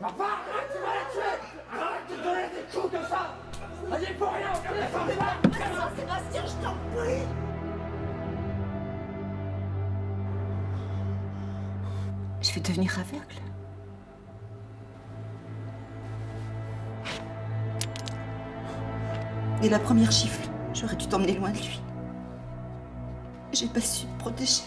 Papa, arrête, tu vas la tuer! Arrête de donner des coups comme ça! Vas-y, pour rien, on te laisse en débat! Sébastien, je t'en prie! Je vais devenir aveugle. Et la première gifle, j'aurais dû t'emmener loin de lui. J'ai pas su te protéger.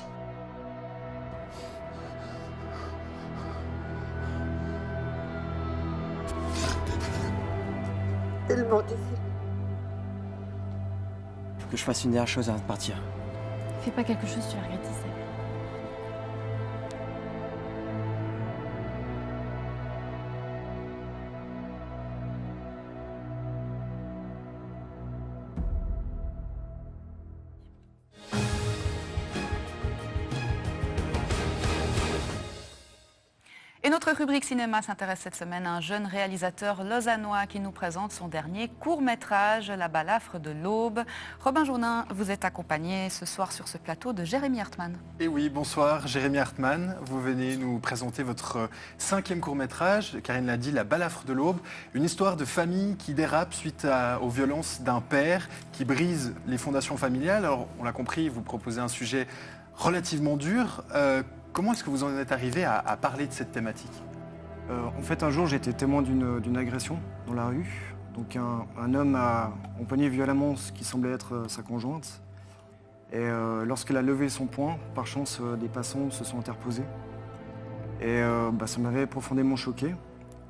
Tellement désolée. Faut que je fasse une dernière chose avant de partir. Fais pas quelque chose, tu vas regretter ça. Et notre rubrique cinéma s'intéresse cette semaine à un jeune réalisateur lausannois qui nous présente son dernier court-métrage, La balafre de l'Aube. Robin Jourdain, vous êtes accompagné ce soir sur ce plateau de Jérémy Hartmann. Et oui, bonsoir, Jérémy Hartmann. Vous venez nous présenter votre 5e court-métrage, Karine l'a dit, La balafre de l'Aube. Une histoire de famille qui dérape suite aux violences d'un père qui brise les fondations familiales. Alors, on l'a compris, vous proposez un sujet relativement dur. Comment est-ce que vous en êtes arrivé à parler de cette thématique ? En fait, un jour, j'ai été témoin d'une agression dans la rue. Donc, un homme a empoigné violemment ce qui semblait être sa conjointe. Et lorsqu'elle a levé son poing, par chance, des passants se sont interposés. Et ça m'avait profondément choqué.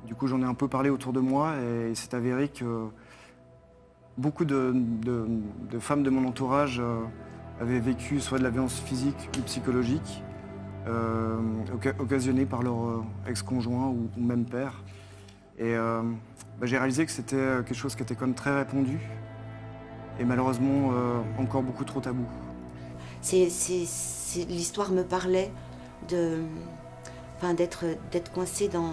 Du coup, j'en ai un peu parlé autour de moi et il s'est avéré que beaucoup de femmes de mon entourage avaient vécu soit de la violence physique ou psychologique, occasionnée par leur ex-conjoint ou même père. Et j'ai réalisé que c'était quelque chose qui était quand même très répandu et malheureusement encore beaucoup trop tabou. L'histoire me parlait d'être coincé dans...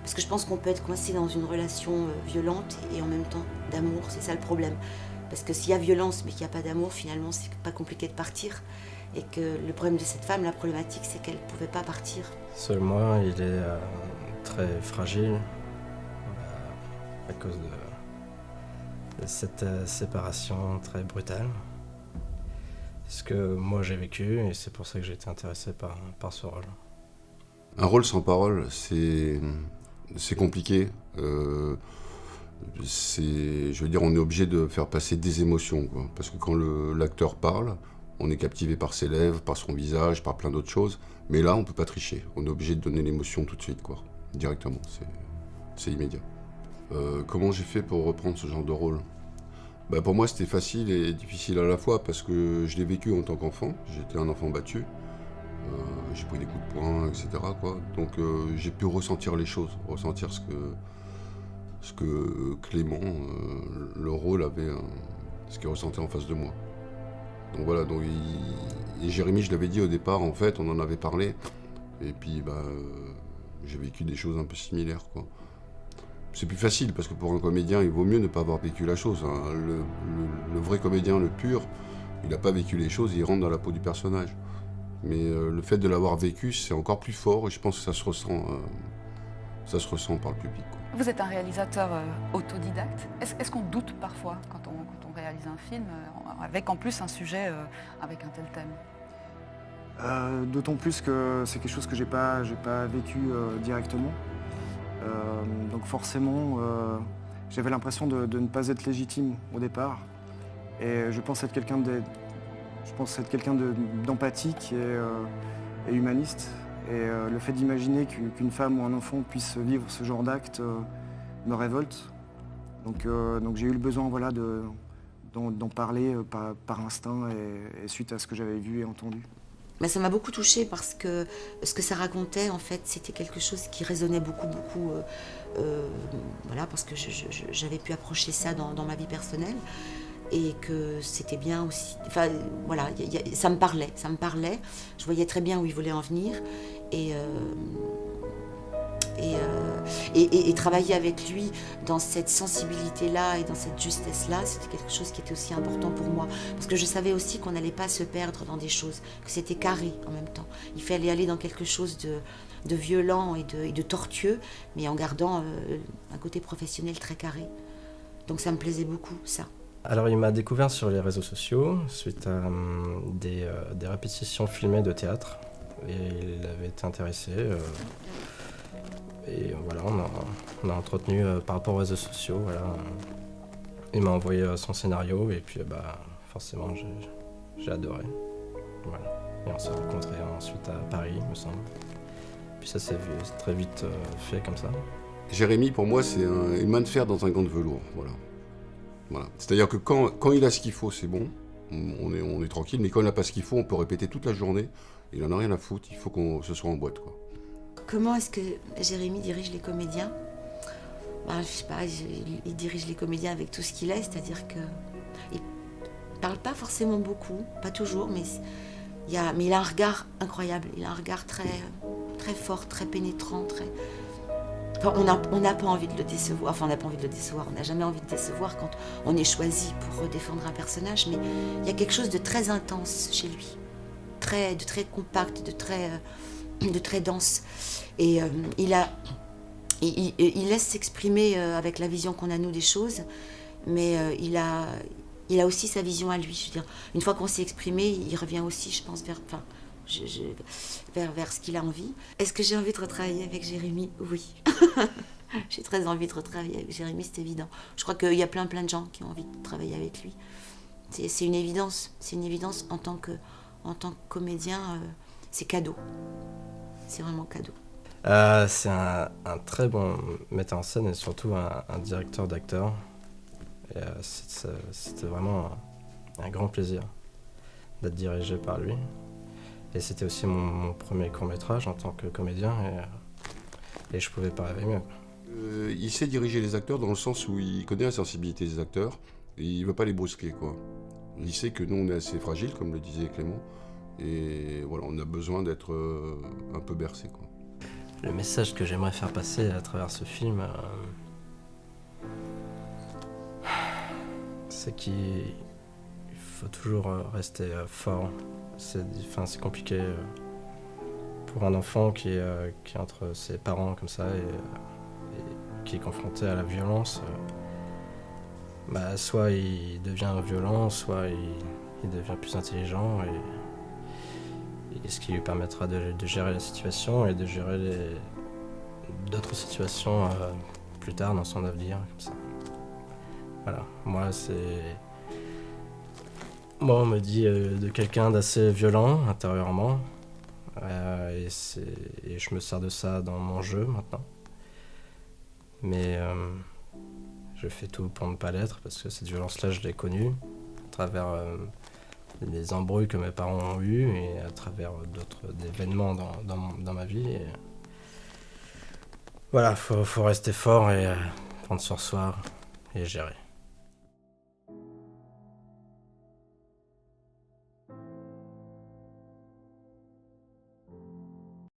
Parce que je pense qu'on peut être coincé dans une relation violente et en même temps d'amour, c'est ça le problème. Parce que s'il y a violence mais qu'il n'y a pas d'amour, finalement c'est pas compliqué de partir. Et que le problème de cette femme, la problématique, c'est qu'elle ne pouvait pas partir. Seulement, il est très fragile à cause de cette séparation très brutale. C'est ce que moi j'ai vécu et c'est pour ça que j'ai été intéressé par ce rôle. Un rôle sans parole, c'est compliqué. Je veux dire, on est obligé de faire passer des émotions, quoi. Parce que quand l'acteur parle, on est captivé par ses lèvres, par son visage, par plein d'autres choses. Mais là, on ne peut pas tricher. On est obligé de donner l'émotion tout de suite, quoi. Directement, c'est immédiat. Comment j'ai fait pour reprendre ce genre de rôle ? Pour moi, c'était facile et difficile à la fois parce que je l'ai vécu en tant qu'enfant. J'étais un enfant battu. J'ai pris des coups de poing, etc., quoi. Donc j'ai pu ressentir les choses, ressentir ce que Clément, le rôle avait, ce qu'il ressentait en face de moi. Donc voilà, et Jérémy, je l'avais dit au départ, en fait, on en avait parlé, et puis j'ai vécu des choses un peu similaires, quoi. C'est plus facile, parce que pour un comédien, il vaut mieux ne pas avoir vécu la chose, hein. Le vrai comédien, le pur, il n'a pas vécu les choses, il rentre dans la peau du personnage. Mais le fait de l'avoir vécu, c'est encore plus fort, et je pense que ça se ressent par le public, quoi. Vous êtes un réalisateur autodidacte. Est-ce qu'on doute parfois quand on réalise un film, avec en plus un sujet avec un tel thème ? D'autant plus que c'est quelque chose que j'ai pas vécu directement. Donc forcément, j'avais l'impression de ne pas être légitime au départ. Et je pense être quelqu'un d'empathique et humaniste. Et le fait d'imaginer qu'une femme ou un enfant puisse vivre ce genre d'acte me révolte. Donc j'ai eu le besoin, voilà, d'en parler par instinct et suite à ce que j'avais vu et entendu. Mais ça m'a beaucoup touchée parce que ce que ça racontait, en fait, c'était quelque chose qui résonnait beaucoup, voilà, parce que j'avais pu approcher ça dans ma vie personnelle et que c'était bien aussi. Enfin, voilà, ça me parlait. Je voyais très bien où il voulait en venir et Et travailler avec lui dans cette sensibilité-là et dans cette justesse-là, c'était quelque chose qui était aussi important pour moi. Parce que je savais aussi qu'on n'allait pas se perdre dans des choses, que c'était carré en même temps. Il fallait aller dans quelque chose de violent et de tortueux, mais en gardant un côté professionnel très carré. Donc ça me plaisait beaucoup, ça. Alors il m'a découvert sur les réseaux sociaux suite à des répétitions filmées de théâtre. Et il avait été intéressé. Et voilà, on a entretenu par rapport aux réseaux sociaux. Voilà. Il m'a envoyé son scénario et puis forcément j'ai adoré. Voilà. Et on s'est rencontrés ensuite à Paris, il me semble. Puis ça s'est très vite fait comme ça. Jérémy, pour moi, c'est une main de fer dans un gant de velours. Voilà. C'est-à-dire que quand il a ce qu'il faut, c'est bon, on est tranquille, mais quand il n'a pas ce qu'il faut, on peut répéter toute la journée. Il en a rien à foutre, il faut qu'on se soit en boîte, quoi. Comment est-ce que Jérémy dirige les comédiens ? Je sais pas, il dirige les comédiens avec tout ce qu'il est, c'est-à-dire que il parle pas forcément beaucoup, pas toujours, mais il a un regard incroyable, il a un regard très, très fort, très pénétrant, très... Enfin, on n'a pas envie de le décevoir, on n'a jamais envie de décevoir quand on est choisi pour défendre un personnage, mais il y a quelque chose de très intense chez lui, de très compact, de très dense. Et il laisse s'exprimer avec la vision qu'on a nous des choses, mais il a aussi sa vision à lui. Je veux dire, une fois qu'on s'est exprimé, il revient aussi, je pense, vers ce qu'il a envie. Est-ce que j'ai envie de retravailler avec Jérémy ? Oui. J'ai très envie de retravailler avec Jérémy, c'est évident. Je crois qu'il y a plein de gens qui ont envie de travailler avec lui. C'est une évidence. C'est une évidence en tant que comédien, c'est cadeau. C'est vraiment cadeau. C'est un très bon metteur en scène et surtout un directeur d'acteurs. C'était vraiment un grand plaisir d'être dirigé par lui. Et c'était aussi mon premier court-métrage en tant que comédien et je pouvais pas rêver mieux. Il sait diriger les acteurs dans le sens où il connaît la sensibilité des acteurs et il veut pas les brusquer, quoi. Il sait que nous on est assez fragiles, comme le disait Clément, et voilà, on a besoin d'être un peu bercé, quoi. Le message que j'aimerais faire passer à travers ce film, c'est qu'il faut toujours rester fort. C'est compliqué pour un enfant qui est entre ses parents comme ça et qui est confronté à la violence. Soit il devient violent, soit il devient plus intelligent et ce qui lui permettra de gérer la situation et de gérer d'autres situations plus tard dans son avenir, comme ça. Voilà, moi on me dit de quelqu'un d'assez violent intérieurement et je me sers de ça dans mon jeu maintenant. Mais je fais tout pour ne pas l'être parce que cette violence-là, je l'ai connue à travers les embrouilles que mes parents ont eues et à travers d'autres événements dans ma vie. Et voilà, faut rester fort et prendre sur soi et gérer.